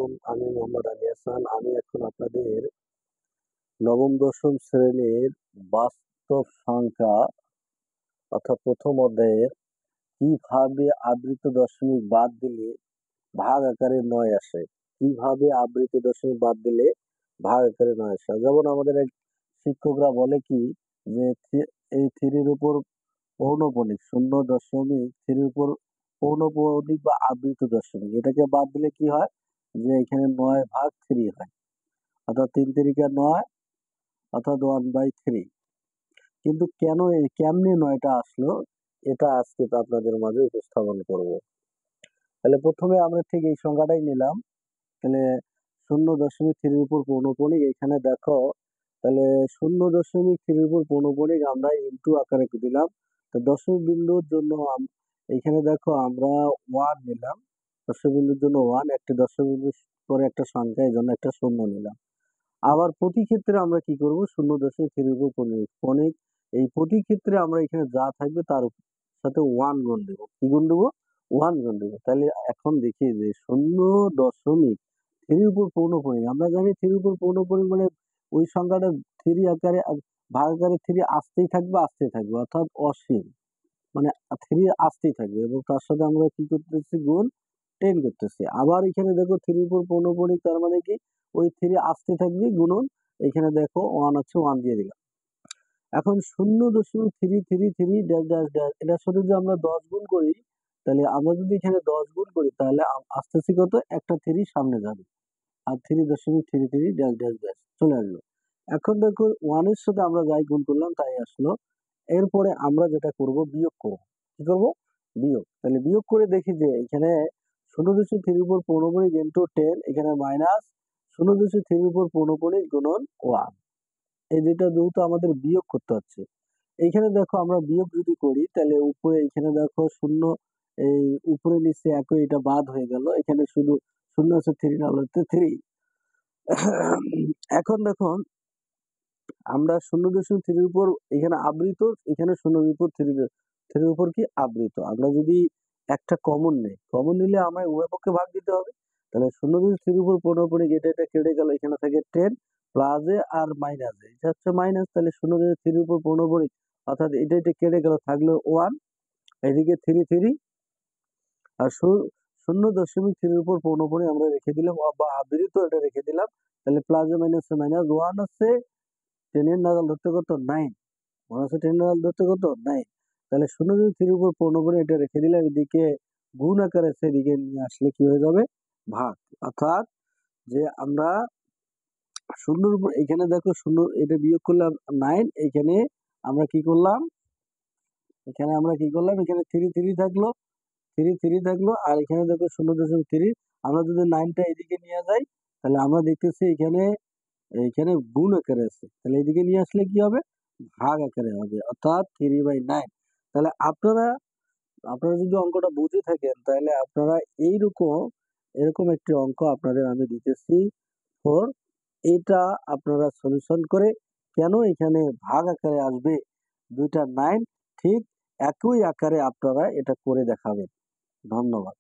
আলাইকুম, আমি মোহাম্মদ আলী হাসান। আমি এখন আপনাদের নবম দশম শ্রেণীর বাস্তব সংখ্যা অর্থাৎ প্রথম অধ্যায়ের কিভাবে আবৃত দশমিক বাদ দিলে ভাগ আকারে ৯ আসে। কিভাবে আবৃত দশমিক বাদ দিলে ভাগ আকারে ৯ আসে। যেমন আমাদের এক শিক্ষকরা বলে কি যে এই থ্রির উপর পৌনঃপুনিক 0.3 উপর পৌনঃপুনিক বা আবৃত দশমিক এটাকে বাদ দিলে কি হয় যে এখানে 9/3 হয়, অর্থাৎ 3 তিরিকা 9, অর্থাৎ 1/3। কিন্তু কেমনে 9টা আসলো এটা আজকে তো আপনাদের মাঝে উপস্থাপন করব। তাহলে প্রথমে আমরা ঠিক এই সংখ্যাটাই নিলাম। তাহলে 0.3 উপর পৌনঃপুনিক এখানে দেখো, তাহলে 0.3 উপর পৌনঃপুনিক আমরা ইনটু আকারে দিলাম। তো দশমিক বিন্দুর জন্য এখানে দেখো আমরা 1 নিলাম, দশমিক বিন্দুর জন্য 1, একটি দশমিক বিন্দু পরে একটা সংখ্যা, এই জন্য একটা শূন্য নিলাম। আবার প্রতি ক্ষেত্রে আমরা কি করব, 0.3 উপর পৌনঃপুনিক এই প্রতি ক্ষেত্রে আমরা এখানে যা থাকবে তার সাথে 1 গুণ দেব। কি গুণ দেব? 1 গুণ দেব। তাহলে এখন দেখি যে 0.3 উপর পৌনঃপুনিক, আমরা জানি 3 উপর পৌনঃপুনিক মানে ওই সংখ্যাটা 3 আকারে ভাগ আকারে 3 আসতেই থাকবে অর্থাৎ অসীম, মানে 3 আসতেই থাকবে এবং তার সাথে আমরা কি করতেছি, গুণ 10 করতেছি। আবার এখানে দেখো 3 উপর পৌনঃপুনিক তার মানে কি ওই 3 আসতে থাকবে, গুণন এখানে দেখো 1 আছে, 1 দিয়ে দিলাম। এখন 0.333 ড্যাশ ড্যাশ ড্যাশ এটার সাথে যদি আমরা 10 গুণ করি, তাহলে আমরা যদি এখানে 10 গুণ করি তাহলে আসতেছি কত, একটা 3 সামনে যাবে আর 3.33 ড্যাশ ড্যাশ ড্যাশ চলে আসলো। এখন দেখো 1 এর সাথে আমরা যাই গুণ করলাম তাই আসলো। এরপরে আমরা যেটা করব, বিয়োগ করব। কি করব? বিয়োগ। তাহলে বিয়োগ করে দেখি যে এখানে 0.3 উপর পৌনঃপুনিক ইন্টু 10, এখানে মাইনাস 0.3 উপর পৌনঃপুনিক গুণন 1। এই যেটা যেহেতু আমাদের বিয়োগ করতে হচ্ছে, এইখানে দেখো আমরা বিয়োগ যদি করি তাহলে উপরে এখানে দেখো শূন্য, এই উপরে নিচে একই, এটা বাদ হয়ে গেল। এখানে শুধু শূন্য আছে, 3 না হচ্ছে 3। এখন দেখো আমরা 0.3 উপর এখানে আবৃত, এখানে 0 উপর 3 উপর কি আবৃত। আমরা যদি একটা কমন নেই, কমন নিলে আমায় উভয় পক্ষে ভাগ দিতে হবে। তাহলে 0.3 উপর পৌনঃপুনিক এটা কেটে গেল, এখানে থাকে 10 প্লাসে আর মাইনাসে, এটা হচ্ছে মাইনাস। তাহলে 0.3 উপর পৌনঃপুনিক অর্থাৎ এটা কেটে গেল, থাকলো 1, এদিকে 3 আর 0.3 উপর পৌনঃপুনিক আমরা রেখে দিলাম বা আবৃত এটা রেখে দিলাম। তাহলে প্লাসে মাইনাসে মাইনাস 1 আছে, 10 এর নাগাল ধরতে কত 9, মনে আছে 10 এর নাগাল ধরতে কত 9। তাহলে 0.3 উপর পৌনঃপুনিক এটা রেখে দিলাম, এদিকে গুণ আকারে সেদিকে নিয়ে আসলে কি হয়ে যাবে, ভাগ। অর্থাৎ যে আমরা 0 উপর এখানে দেখো 0 এটা বিয়োগ করলাম 9, এখানে আমরা কি করলাম, এখানে 3 থাকলো, 3 থাকলো আর এখানে দেখো 0.3। আমরা যদি 9টা এদিকে নিয়ে যাই তাহলে আমরা দেখতেছি এখানে এখানে গুণ আকারে আছে, তাহলে এদিকে নিয়ে আসলে কি হবে, ভাগ আকারে হবে, অর্থাৎ 3/9। তাহলে আপনারা আপনারা যদি অঙ্কটা বুঝে থাকেন তাহলে আপনারা এরকম একটি অঙ্ক আপনাদের আমি দিতেছি 4, এটা আপনারা সলিউশন করে কেন এখানে ভাগ আকারে আসবে দুইটা 9, ঠিক একই আকারে আপনারা এটা করে দেখাবেন। ধন্যবাদ।